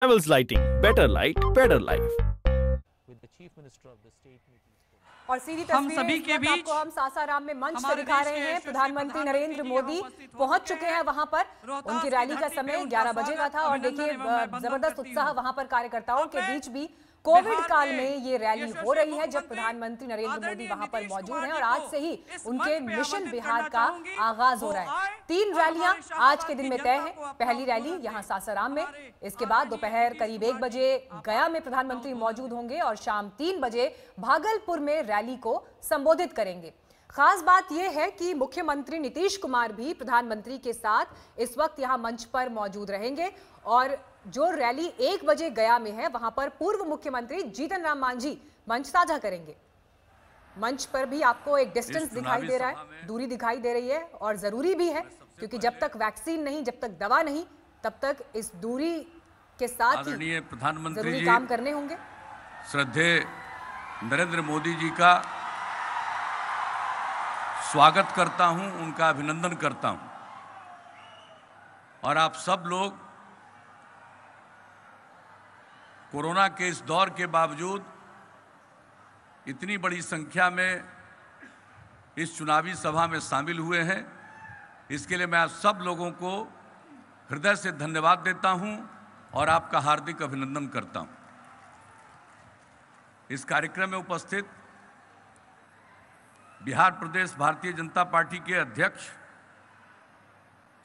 Havells Lighting, better light, better life. और सीधी हम सभी के तस्वीरें बीच आपको हम सासाराम में मंच पर हमारे दिखा देश रहे के हैं। यशस्वी प्रधानमंत्री नरेंद्र मोदी पहुंच चुके हैं वहां पर। उनकी रैली का समय 11 बजे का था और देखिए जबरदस्त उत्साह वहां पर कार्यकर्ताओं के बीच भी कोविड काल में ये रैली हो रही है, जब प्रधानमंत्री नरेंद्र मोदी वहां पर मौजूद हैं और आज से ही उनके मिशन बिहार का आगाज हो रहा है। 3 रैलियां आज के दिन में तय है। पहली रैली यहां सासाराम में, इसके बाद दोपहर करीब 1 बजे गया में प्रधानमंत्री मौजूद होंगे और शाम 3 बजे भागलपुर में रैली को संबोधित करेंगे। खास बात यह है कि मुख्यमंत्री नीतीश कुमार भी प्रधानमंत्री के साथ इस वक्त यहां मंच पर मौजूद रहेंगे और जो रैली 1 बजे गया में है वहां पर पूर्व मुख्यमंत्री जीतन राम मांझी मंच साझा करेंगे। मंच पर भी आपको एक डिस्टेंस दिखाई दे रहा है, दूरी दिखाई दे रही है और जरूरी भी है, क्योंकि जब तक वैक्सीन नहीं, जब तक दवा नहीं, तब तक इस दूरी के साथ ही प्रधानमंत्री जरूरी काम करने होंगे। श्रद्धेय नरेंद्र मोदी जी का स्वागत करता हूं, उनका अभिनंदन करता हूं और आप सब लोग कोरोना के इस दौर के बावजूद इतनी बड़ी संख्या में इस चुनावी सभा में शामिल हुए हैं। इसके लिए मैं आप सब लोगों को हृदय से धन्यवाद देता हूं और आपका हार्दिक अभिनंदन करता हूं। इस कार्यक्रम में उपस्थित बिहार प्रदेश भारतीय जनता पार्टी के अध्यक्ष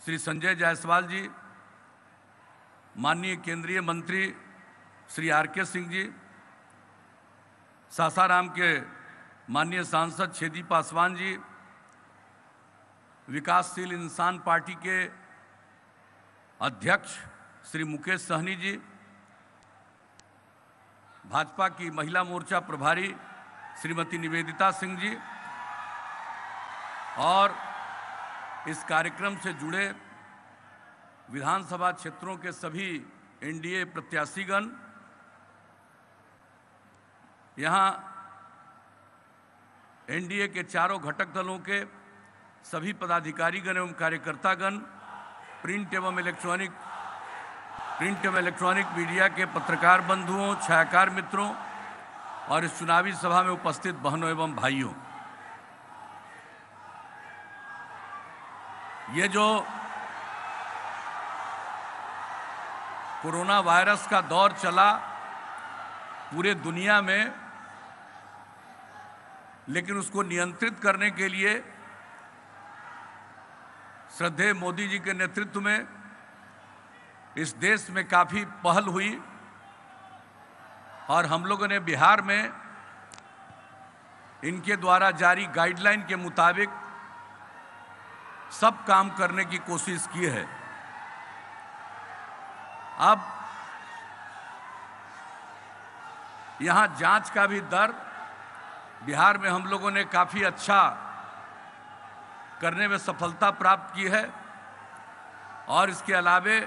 श्री संजय जायसवाल जी, माननीय केंद्रीय मंत्री श्री आर.के. सिंह जी, सासाराम के माननीय सांसद छेदी पासवान जी, विकासशील इंसान पार्टी के अध्यक्ष श्री मुकेश सहनी जी, भाजपा की महिला मोर्चा प्रभारी श्रीमती निवेदिता सिंह जी और इस कार्यक्रम से जुड़े विधानसभा क्षेत्रों के सभी एनडीए प्रत्याशीगण, यहाँ एनडीए के चारों घटक दलों के सभी पदाधिकारीगण एवं कार्यकर्तागण, प्रिंट एवं इलेक्ट्रॉनिक मीडिया के पत्रकार बंधुओं, छायाकार मित्रों और इस चुनावी सभा में उपस्थित बहनों एवं भाइयों, ये जो कोरोना वायरस का दौर चला पूरे दुनिया में, लेकिन उसको नियंत्रित करने के लिए श्रद्धेय मोदी जी के नेतृत्व में इस देश में काफ़ी पहल हुई और हम लोगों ने बिहार में इनके द्वारा जारी गाइडलाइन के मुताबिक सब काम करने की कोशिश की है। अब यहाँ जांच का भी दर बिहार में हम लोगों ने काफ़ी अच्छा करने में सफलता प्राप्त की है और इसके अलावे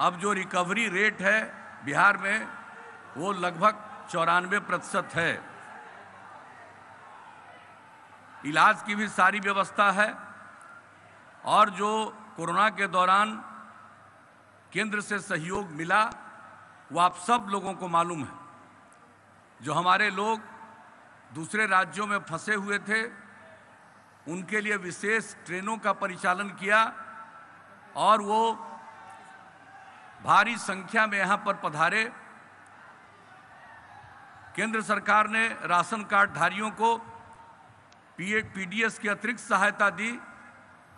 अब जो रिकवरी रेट है बिहार में वो लगभग 94% है। इलाज की भी सारी व्यवस्था है और जो कोरोना के दौरान केंद्र से सहयोग मिला वो आप सब लोगों को मालूम है। जो हमारे लोग दूसरे राज्यों में फंसे हुए थे उनके लिए विशेष ट्रेनों का परिचालन किया और वो भारी संख्या में यहाँ पर पधारे। केंद्र सरकार ने राशन कार्ड धारियों को पीडीएस की अतिरिक्त सहायता दी।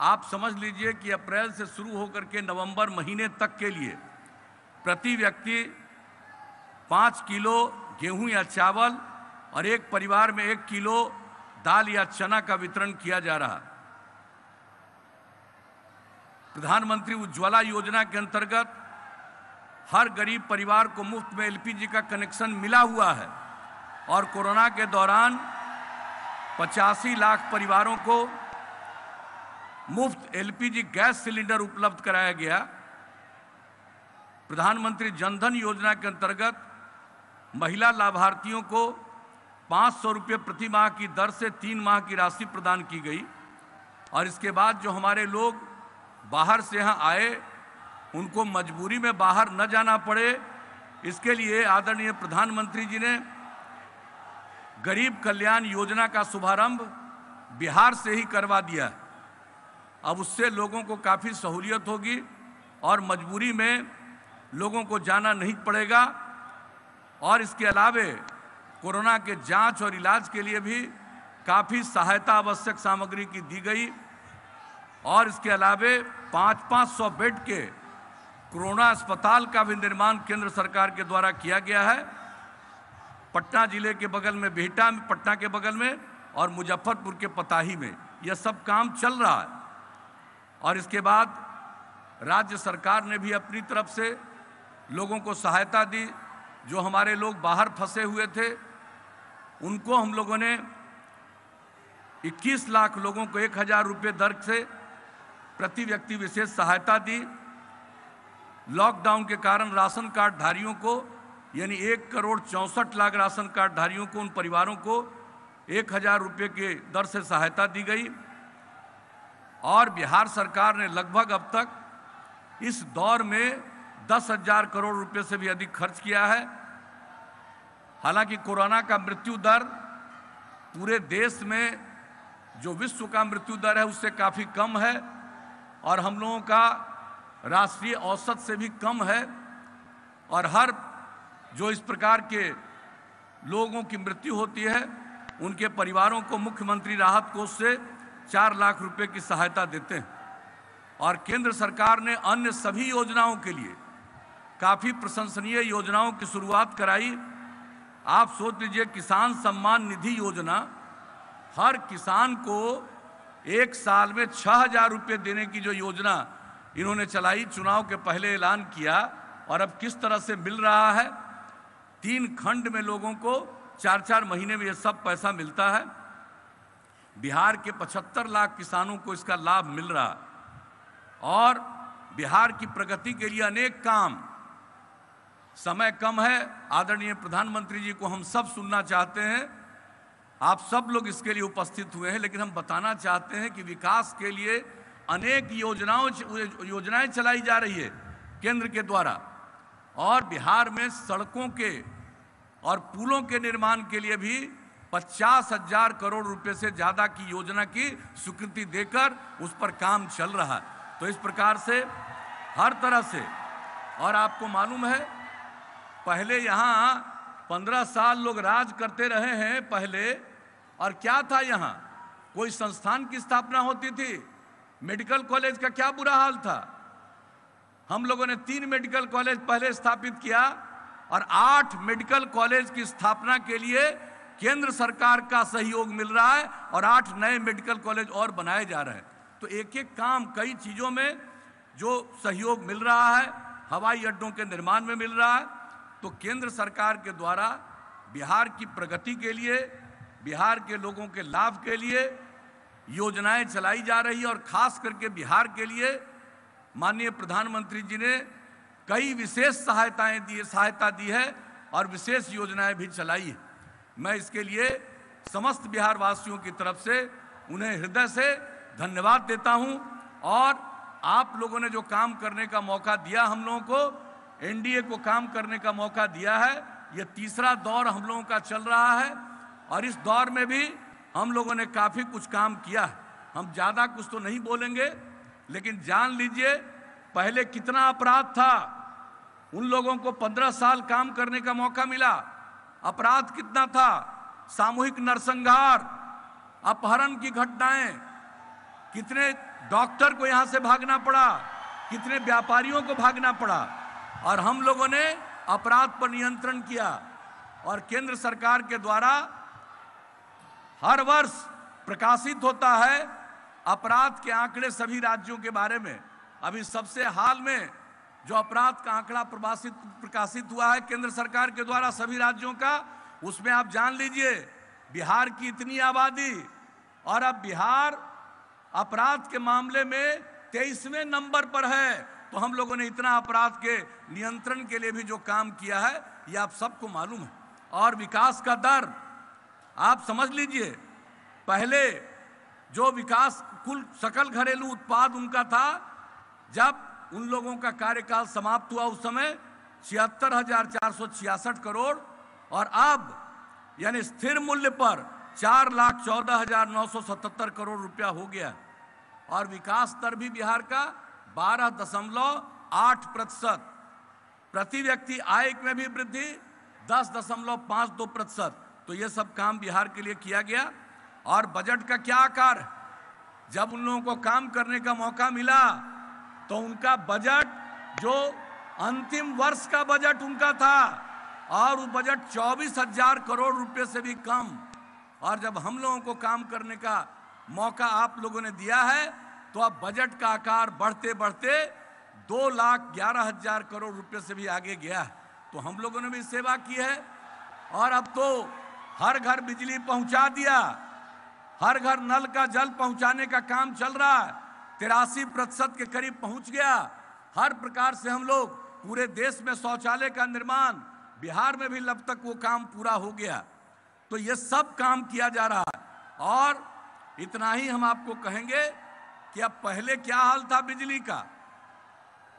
आप समझ लीजिए कि अप्रैल से शुरू होकर के नवंबर महीने तक के लिए प्रति व्यक्ति 5 किलो गेहूं या चावल और एक परिवार में 1 किलो दाल या चना का वितरण किया जा रहा। प्रधानमंत्री उज्ज्वला योजना के अंतर्गत हर गरीब परिवार को मुफ्त में एलपीजी का कनेक्शन मिला हुआ है और कोरोना के दौरान 85 लाख परिवारों को मुफ्त एलपीजी गैस सिलेंडर उपलब्ध कराया गया। प्रधानमंत्री जनधन योजना के अंतर्गत महिला लाभार्थियों को 500 रुपये प्रति माह की दर से 3 माह की राशि प्रदान की गई और इसके बाद जो हमारे लोग बाहर से यहाँ आए उनको मजबूरी में बाहर न जाना पड़े, इसके लिए आदरणीय प्रधानमंत्री जी ने गरीब कल्याण योजना का शुभारंभ बिहार से ही करवा दिया है। अब उससे लोगों को काफ़ी सहूलियत होगी और मजबूरी में लोगों को जाना नहीं पड़ेगा। और इसके अलावे कोरोना के जांच और इलाज के लिए भी काफ़ी सहायता आवश्यक सामग्री की दी गई। और इसके अलावे 500 बेड के कोरोना अस्पताल का भी निर्माण केंद्र सरकार के द्वारा किया गया है। पटना जिले के बगल में बिहटा में, पटना के बगल में, और मुजफ्फरपुर के पताही में यह सब काम चल रहा है। और इसके बाद राज्य सरकार ने भी अपनी तरफ से लोगों को सहायता दी। जो हमारे लोग बाहर फंसे हुए थे उनको हम लोगों ने 21 लाख लोगों को 1000 रुपये दर से प्रति व्यक्ति विशेष सहायता दी। लॉकडाउन के कारण राशन कार्ड धारियों को यानी 1,64,00,000 राशन कार्ड धारियों को, उन परिवारों को 1000 रुपये के दर से सहायता दी गई। और बिहार सरकार ने लगभग अब तक इस दौर में 10,000 करोड़ रुपए से भी अधिक खर्च किया है। हालांकि कोरोना का मृत्यु दर पूरे देश में जो विश्व का मृत्यु दर है उससे काफ़ी कम है और हम लोगों का राष्ट्रीय औसत से भी कम है। और हर जो इस प्रकार के लोगों की मृत्यु होती है उनके परिवारों को मुख्यमंत्री राहत कोष से 4 लाख रुपए की सहायता देते हैं। और केंद्र सरकार ने अन्य सभी योजनाओं के लिए काफ़ी प्रशंसनीय योजनाओं की शुरुआत कराई। आप सोच लीजिए, किसान सम्मान निधि योजना हर किसान को 1 साल में 6,000 रुपये देने की जो योजना इन्होंने चलाई, चुनाव के पहले ऐलान किया, और अब किस तरह से मिल रहा है। 3 खंड में लोगों को 4-4 महीने में ये सब पैसा मिलता है। बिहार के 75 लाख किसानों को इसका लाभ मिल रहा है। और बिहार की प्रगति के लिए अनेक काम, समय कम है, आदरणीय प्रधानमंत्री जी को हम सब सुनना चाहते हैं। आप सब लोग इसके लिए उपस्थित हुए हैं, लेकिन हम बताना चाहते हैं कि विकास के लिए अनेक योजनाएं चलाई जा रही है केंद्र के द्वारा। और बिहार में सड़कों के और पुलों के निर्माण के लिए भी 50,000 करोड़ रुपए से ज़्यादा की योजना की स्वीकृति देकर उस पर काम चल रहा है। तो इस प्रकार से हर तरह से, और आपको मालूम है पहले यहाँ 15 साल लोग राज करते रहे हैं पहले, और क्या था, यहाँ कोई संस्थान की स्थापना होती थी, मेडिकल कॉलेज का क्या बुरा हाल था। हम लोगों ने 3 मेडिकल कॉलेज पहले स्थापित किया और 8 मेडिकल कॉलेज की स्थापना के लिए केंद्र सरकार का सहयोग मिल रहा है और 8 नए मेडिकल कॉलेज और बनाए जा रहे हैं। तो एक एक काम, कई चीज़ों में जो सहयोग मिल रहा है, हवाई अड्डों के निर्माण में मिल रहा है। तो केंद्र सरकार के द्वारा बिहार की प्रगति के लिए, बिहार के लोगों के लाभ के लिए योजनाएं चलाई जा रही है। और खास करके बिहार के लिए माननीय प्रधानमंत्री जी ने कई विशेष सहायता दी है और विशेष योजनाएं भी चलाई है। मैं इसके लिए समस्त बिहार वासियों की तरफ से उन्हें हृदय से धन्यवाद देता हूं। और आप लोगों ने जो काम करने का मौका दिया हम लोगों को, एनडीए को काम करने का मौका दिया है, ये तीसरा दौर हम लोगों का चल रहा है। और इस दौर में भी हम लोगों ने काफ़ी कुछ काम किया है। हम ज़्यादा कुछ तो नहीं बोलेंगे, लेकिन जान लीजिए पहले कितना अपराध था। उन लोगों को 15 साल काम करने का मौका मिला। अपराध कितना था, सामूहिक नरसंहार, अपहरण की घटनाएं, कितने डॉक्टर को यहां से भागना पड़ा, कितने व्यापारियों को भागना पड़ा। और हम लोगों ने अपराध पर नियंत्रण किया। और केंद्र सरकार के द्वारा हर वर्ष प्रकाशित होता है अपराध के आंकड़े सभी राज्यों के बारे में। अभी सबसे हाल में जो अपराध का आंकड़ा प्रकाशित हुआ है केंद्र सरकार के द्वारा सभी राज्यों का, उसमें आप जान लीजिए बिहार की इतनी आबादी, और अब बिहार अपराध के मामले में 23वें नंबर पर है। तो हम लोगों ने इतना अपराध के नियंत्रण के लिए भी जो काम किया है ये आप सबको मालूम है। और विकास का दर आप समझ लीजिए, पहले जो विकास कुल सकल घरेलू उत्पाद उनका था, जब उन लोगों का कार्यकाल समाप्त हुआ उस समय 76,466 करोड़ और अब यानी स्थिर मूल्य पर 4,14,977 करोड़ रुपया हो गया और विकास दर भी बिहार का 12.8%। प्रति व्यक्ति आय में भी वृद्धि 10.52%। तो ये सब काम बिहार के लिए किया गया। और बजट का क्या आकार है? जब उन लोगों को काम करने का मौका मिला तो उनका बजट जो अंतिम वर्ष का बजट उनका था और वो बजट 24,000 करोड़ रुपए से भी कम। और जब हम लोगों को काम करने का मौका आप लोगों ने दिया है तो अब बजट का आकार बढ़ते बढ़ते 2,11,000 करोड़ रुपए से भी आगे गया है। तो हम लोगों ने भी सेवा की है और अब तो हर घर बिजली पहुंचा दिया, हर घर नल का जल पहुंचाने का काम चल रहा है, 83% के करीब पहुंच गया। हर प्रकार से हम लोग पूरे देश में शौचालय का निर्माण, बिहार में भी अब तक वो काम पूरा हो गया। तो ये सब काम किया जा रहा है। और इतना ही हम आपको कहेंगे कि अब पहले क्या हाल था बिजली का।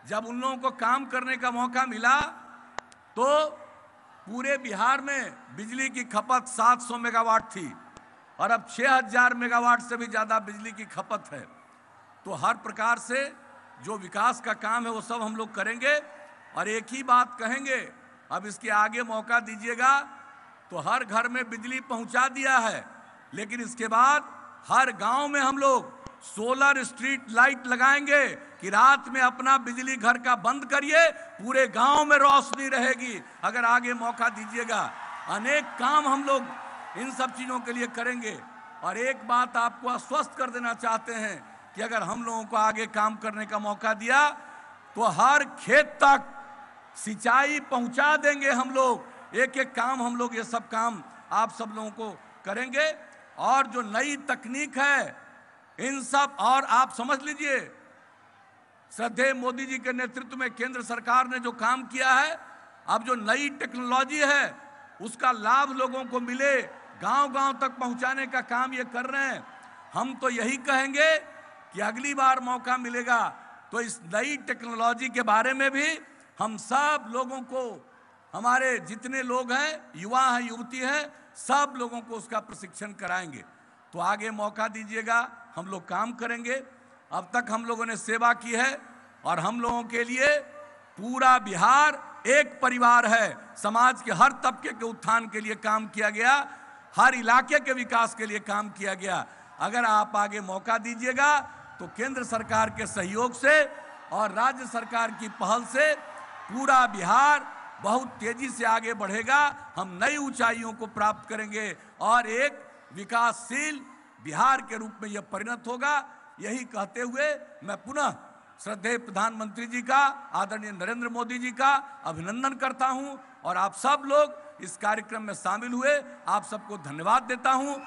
जब उन लोगों को काम करने का मौका मिला तो पूरे बिहार में बिजली की खपत 700 मेगावाट थी और अब 6,000 मेगावाट से भी ज़्यादा बिजली की खपत है। तो हर प्रकार से जो विकास का काम है वो सब हम लोग करेंगे। और एक ही बात कहेंगे, अब इसके आगे मौका दीजिएगा तो हर घर में बिजली पहुंचा दिया है, लेकिन इसके बाद हर गांव में हम लोग सोलर स्ट्रीट लाइट लगाएंगे कि रात में अपना बिजली घर का बंद करिए, पूरे गांव में रोशनी रहेगी। अगर आगे मौका दीजिएगा, अनेक काम हम लोग इन सब चीज़ों के लिए करेंगे। और एक बात आपको आश्वस्त कर देना चाहते हैं कि अगर हम लोगों को आगे काम करने का मौका दिया तो हर खेत तक सिंचाई पहुंचा देंगे हम लोग। एक एक काम हम लोग ये सब काम आप सब लोगों को करेंगे। और जो नई तकनीक है इन सब, और आप समझ लीजिए श्रद्धेय मोदी जी के नेतृत्व में केंद्र सरकार ने जो काम किया है, अब जो नई टेक्नोलॉजी है उसका लाभ लोगों को मिले, गांव-गांव तक पहुंचाने का काम ये कर रहे हैं। हम तो यही कहेंगे कि अगली बार मौका मिलेगा तो इस नई टेक्नोलॉजी के बारे में भी हम सब लोगों को, हमारे जितने लोग हैं, युवा हैं, युवती हैं, सब लोगों को उसका प्रशिक्षण कराएंगे। तो आगे मौका दीजिएगा, हम लोग काम करेंगे। अब तक हम लोगों ने सेवा की है और हम लोगों के लिए पूरा बिहार एक परिवार है। समाज के हर तबके के उत्थान के लिए काम किया गया, हर इलाके के विकास के लिए काम किया गया। अगर आप आगे मौका दीजिएगा तो केंद्र सरकार के सहयोग से और राज्य सरकार की पहल से पूरा बिहार बहुत तेजी से आगे बढ़ेगा। हम नई ऊंचाइयों को प्राप्त करेंगे और एक विकासशील बिहार के रूप में यह परिणत होगा। यही कहते हुए मैं पुनः श्रद्धेय प्रधानमंत्री जी का, आदरणीय नरेंद्र मोदी जी का अभिनंदन करता हूं और आप सब लोग इस कार्यक्रम में शामिल हुए, आप सबको धन्यवाद देता हूं